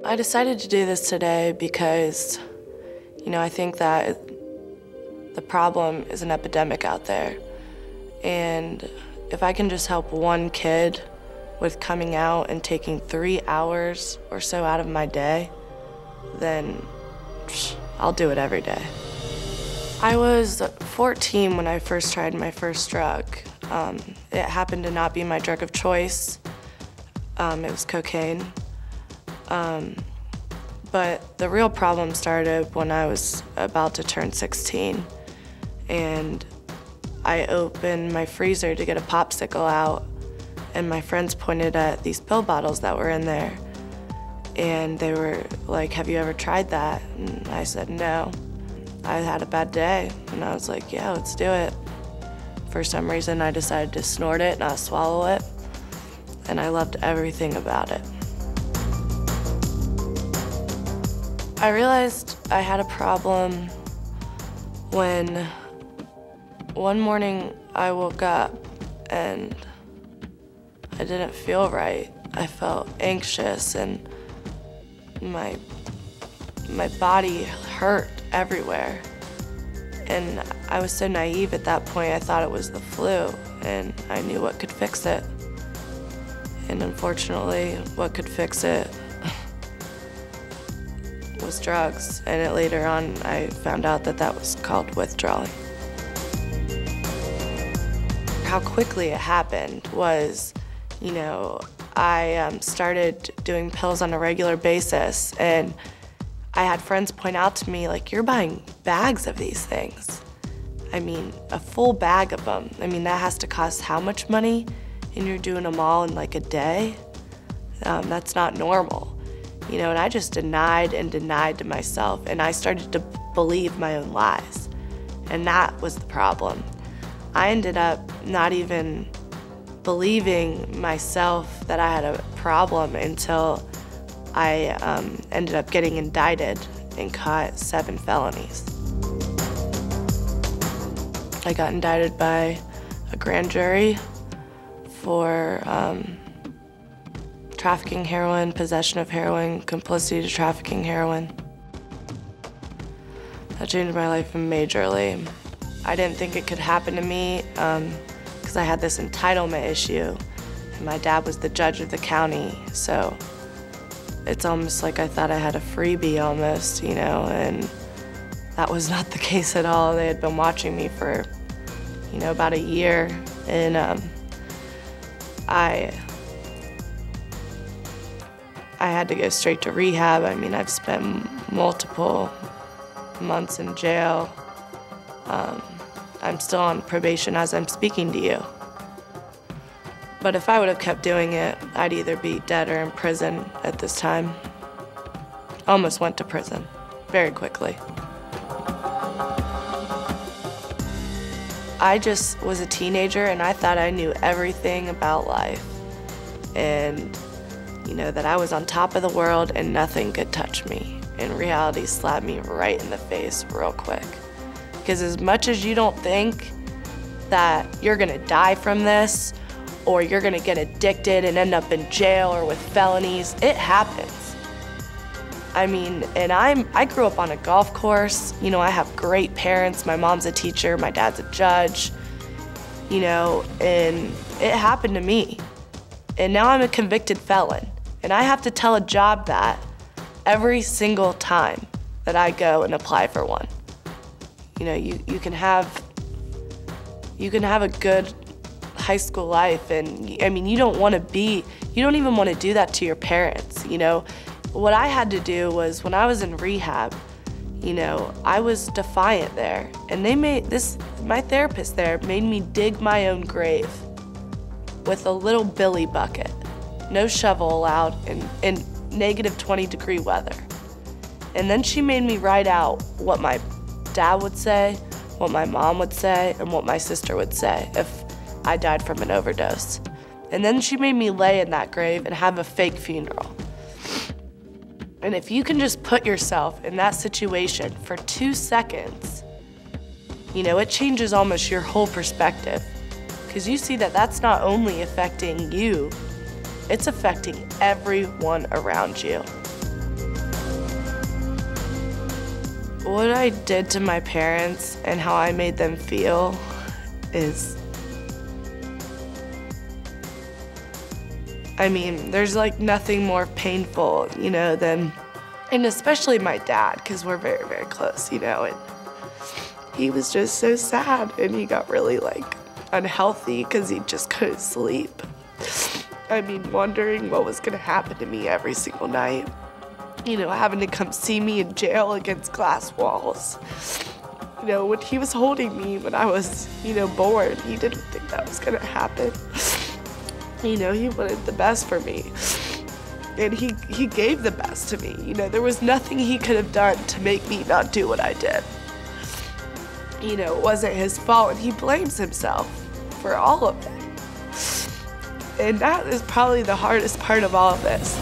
I decided to do this today because, I think that the problem is an epidemic out there. And if I can just help one kid with coming out and taking 3 hours or so out of my day, then I'll do it every day. I was 14 when I first tried my first drug. It happened to not be my drug of choice. It was cocaine. But the real problem started when I was about to turn 16. And I opened my freezer to get a popsicle out, and my friends pointed at these pill bottles that were in there. And they were like, "Have you ever tried that?" And I said, "No." I had a bad day, and I was like, "Yeah, let's do it." For some reason, I decided to snort it, not swallow it, and I loved everything about it. I realized I had a problem when one morning I woke up and I didn't feel right. I felt anxious and my body hurt everywhere. And I was so naive at that point, I thought it was the flu and I knew what could fix it. And unfortunately, what could fix it was drugs. And later on, I found out that that was called withdrawing. How quickly it happened was, I started doing pills on a regular basis, and I had friends point out to me, like, "You're buying bags of these things." I mean, a full bag of them. I mean, that has to cost how much money? And you're doing them all in like a day? That's not normal. And I just denied and denied to myself, and I started to believe my own lies. And that was the problem. I ended up not even believing myself that I had a problem until I ended up getting indicted and caught 7 felonies. I got indicted by a grand jury for trafficking heroin, possession of heroin, complicity to trafficking heroin. That changed my life majorly. I didn't think it could happen to me because I had this entitlement issue. And my dad was the judge of the county, so it's almost like I thought I had a freebie almost, and that was not the case at all. They had been watching me for, about a year, and I had to go straight to rehab. I mean, I've spent multiple months in jail. I'm still on probation as I'm speaking to you. But if I would have kept doing it, I'd either be dead or in prison at this time. Almost went to prison, very quickly. I just was a teenager and I thought I knew everything about life. And that I was on top of the world and nothing could touch me. And reality slapped me right in the face real quick. Because as much as you don't think that you're gonna die from this, or you're gonna get addicted and end up in jail or with felonies, it happens. I mean, and I grew up on a golf course. I have great parents. My mom's a teacher, my dad's a judge, and it happened to me. And now I'm a convicted felon. And I have to tell a job that every single time that I go and apply for one. You can have a good high school life, and I mean, you don't even want to do that to your parents. What I had to do was, when I was in rehab, I was defiant there, and my therapist there made me dig my own grave with a little billy bucket. No shovel allowed in negative 20-degree weather. And then she made me write out what my dad would say, what my mom would say, and what my sister would say if I died from an overdose. And then she made me lay in that grave and have a fake funeral. And if you can just put yourself in that situation for 2 seconds, it changes almost your whole perspective. Because you see that that's not only affecting you, it's affecting everyone around you. What I did to my parents and how I made them feel is, I mean, there's like nothing more painful, you know, than, and especially my dad, because we're very, very close, you know, and he was just so sad, and he got really like unhealthy because he just couldn't sleep. I mean, wondering what was gonna happen to me every single night. You know, having to come see me in jail against glass walls. You know, when he was holding me when I was, you know, born, he didn't think that was gonna happen. You know, he wanted the best for me. And he gave the best to me. You know, there was nothing he could have done to make me not do what I did. You know, it wasn't his fault, and he blames himself for all of it. And that is probably the hardest part of all of this.